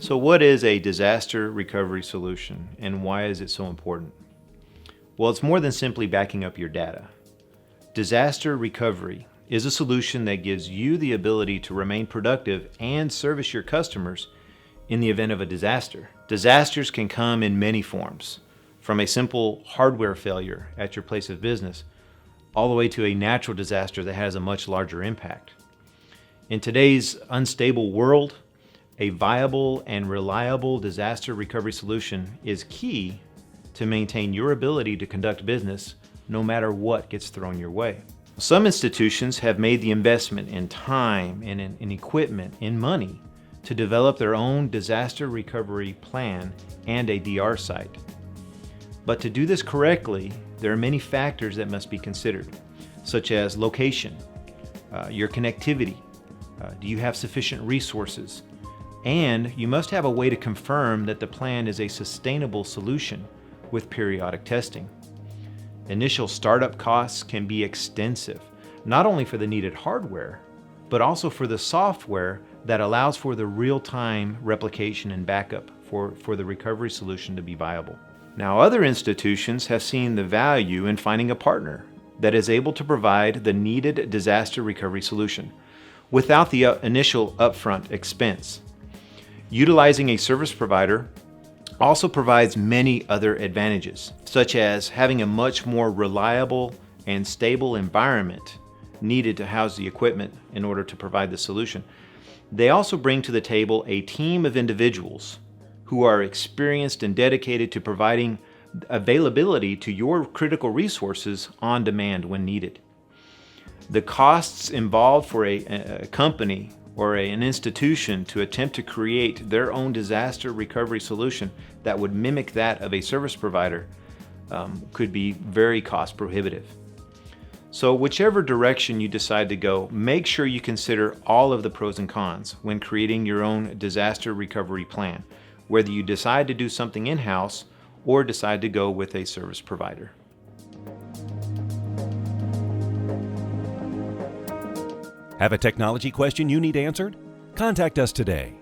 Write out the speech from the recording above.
So what is a disaster recovery solution and why is it so important? Well, it's more than simply backing up your data. Disaster recovery is a solution that gives you the ability to remain productive and service your customers in the event of a disaster. Disasters can come in many forms, from a simple hardware failure at your place of business all the way to a natural disaster that has a much larger impact. In today's unstable world, a viable and reliable disaster recovery solution is key to maintain your ability to conduct business no matter what gets thrown your way. Some institutions have made the investment in time and in equipment, in money, to develop their own disaster recovery plan and a DR site. But to do this correctly, there are many factors that must be considered, such as location, your connectivity, do you have sufficient resources, and you must have a way to confirm that the plan is a sustainable solution with periodic testing. Initial startup costs can be extensive, not only for the needed hardware, but also for the software that allows for the real-time replication and backup for the recovery solution to be viable. Now, other institutions have seen the value in finding a partner that is able to provide the needed disaster recovery solution without the initial upfront expense. Utilizing a service provider also provides many other advantages, such as having a much more reliable and stable environment needed to house the equipment in order to provide the solution. They also bring to the table a team of individuals who are experienced and dedicated to providing availability to your critical resources on demand when needed. The costs involved for a company or an institution to attempt to create their own disaster recovery solution that would mimic that of a service provider could be very cost prohibitive. So whichever direction you decide to go, make sure you consider all of the pros and cons when creating your own disaster recovery plan, whether you decide to do something in-house or decide to go with a service provider. Have a technology question you need answered? Contact us today.